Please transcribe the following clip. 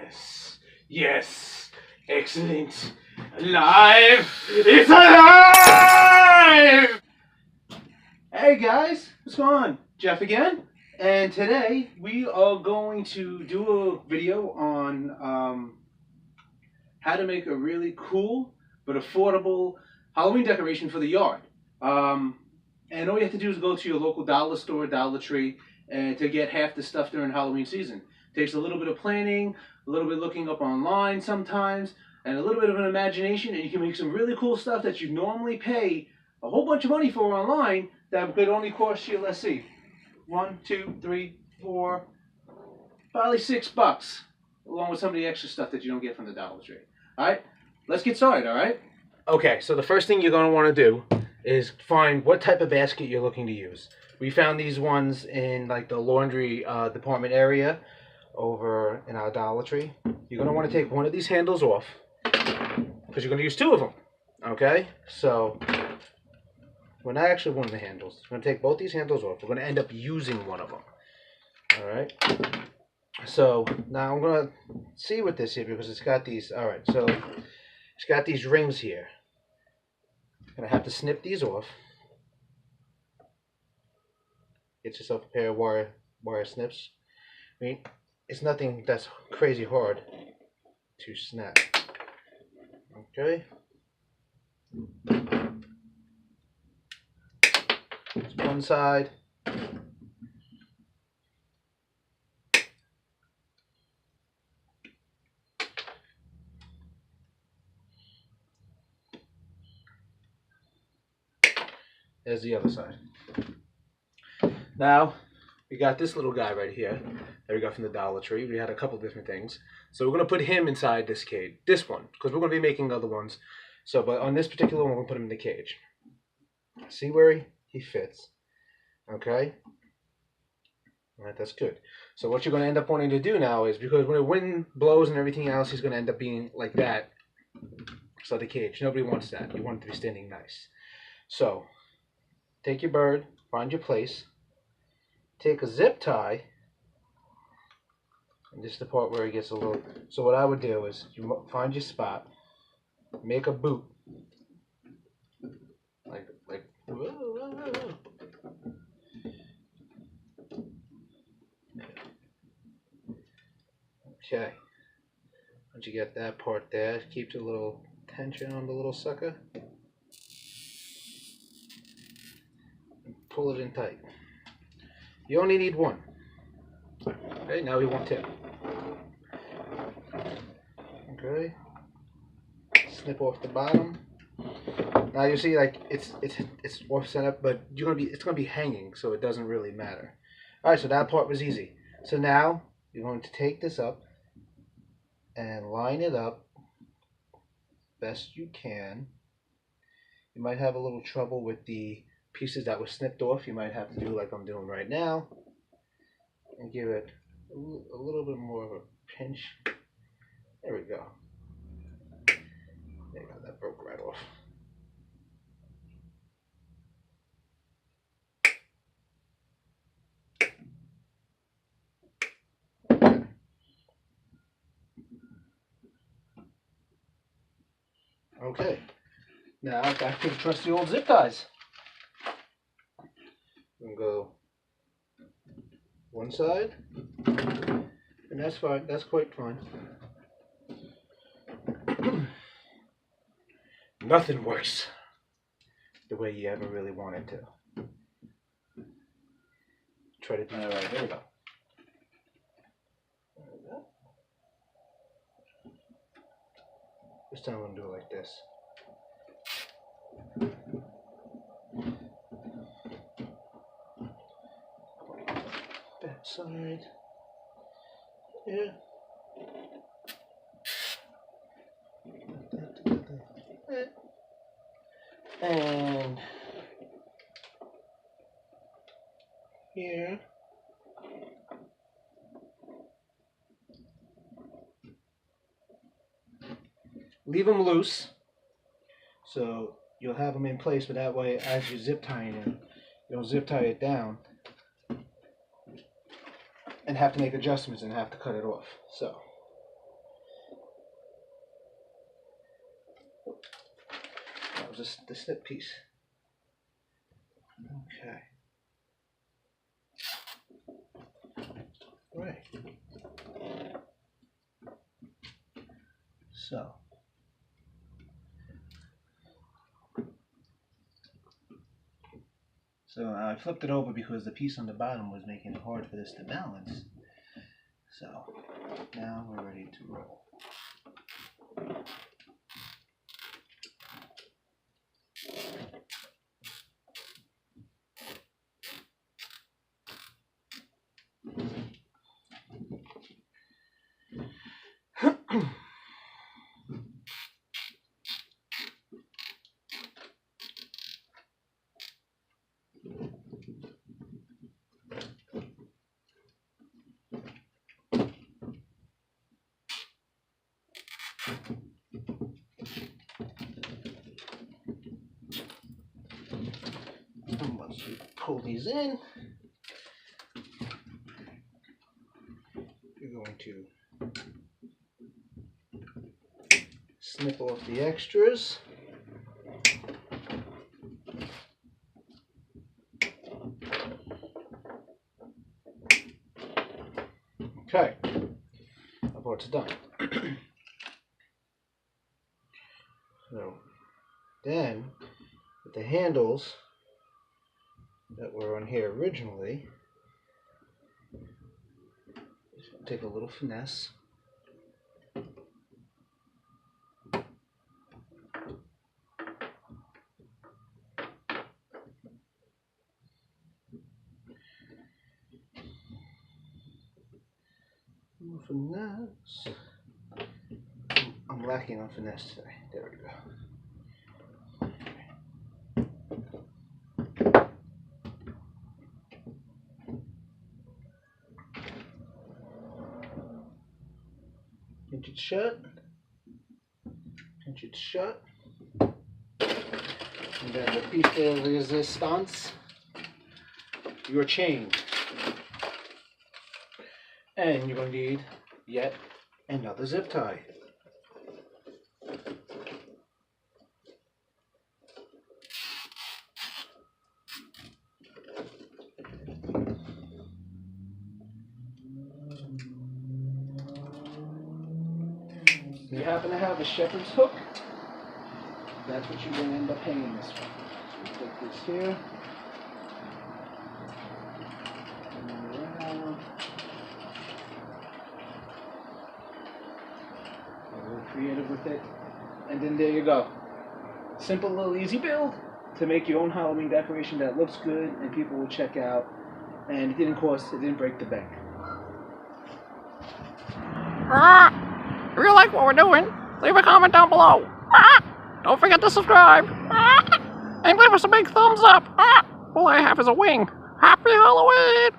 Yes. Yes. Excellent. Alive. It's alive! Hey guys, what's going on? Jeff again. And today we are going to do a video on how to make a really cool but affordable Halloween decoration for the yard. And all you have to do is go to your local dollar store, Dollar Tree, and to get half the stuff during Halloween season. Takes a little bit of planning, a little bit looking up online sometimes, and a little bit of an imagination, and you can make some really cool stuff that you normally pay a whole bunch of money for online that could only cost you, let's see, 1, 2, 3, 4, probably $6, along with some of the extra stuff that you don't get from the Dollar Tree. All right, let's get started, all right? Okay, so the first thing you're going to want to do is find what type of basket you're looking to use. We found these ones in like the laundry department area over in our Dollar Tree. You're going to want to take one of these handles off because you're going to use two of them. Okay, so we're not actually one of the handles. We're going to take both these handles off. We're going to end up using one of them. All right, so now I'm going to see with this here because it's got these. All right, so it's got these rings here. I'm going to have to snip these off. Get yourself a pair of wire snips. I mean, it's nothing that's crazy hard to snap. Okay. That's one side. There's the other side. Now, we got this little guy right here that we got from the Dollar Tree. We had a couple different things. So we're going to put him inside this cage. This one, because we're going to be making other ones. So, but on this particular one, we're going to put him in the cage. See where he fits. Okay? Alright, that's good. So what you're going to end up wanting to do now is, because when the wind blows and everything else, he's going to end up being like that. So the cage. Nobody wants that. You want it to be standing nice. So, take your bird, find your place. Take a zip tie, and this is the part where it gets a little. So what I would do is you find your spot, make a boot, like. Okay. Once you get that part there, keeps a little tension on the little sucker. And pull it in tight. You only need one. Okay, now we want two. Okay. Snip off the bottom. Now you see, like it's off set up, but it's gonna be hanging, so it doesn't really matter. All right, so that part was easy. So now you're going to take this up and line it up best you can. You might have a little trouble with the pieces that were snipped off. You might have to do like I'm doing right now and give it a little bit more of a pinch. There we go. There you go, that broke right off. Okay, now back to the trusty old zip ties. I'm gonna go one side, and that's fine. That's quite fine. Nothing works the way you ever really wanted to. Try to do that right. There we go. There we go. This time I'm gonna do it like this. Back side. Yeah. That together. And here. Leave them loose, so you'll have them in place, but that way as you zip tie it in, you don't zip tie it down and have to make adjustments and have to cut it off. So was the snip piece. Okay. Right. So I flipped it over because the piece on the bottom was making it hard for this to balance. So now we're ready to roll. And once you pull these in, you're going to snip off the extras. Okay, that part's done. So then, with the handles that were on here originally, just gonna take a little finesse. Finesse. I'm lacking on finesse today. There we go. Pinch it shut. Pinch it shut. And then the piece de resistance, your chain. And you're going to need yet another zip tie. If you happen to have a shepherd's hook, that's what you're going to end up hanging this from. So you take this here. Creative with it, and then there you go. Simple little easy build to make your own Halloween decoration that looks good and people will check out, and it didn't break the bank. If you like what we're doing, leave a comment down below. Don't forget to subscribe. And give us a big thumbs up. All I have is a wing. Happy Halloween!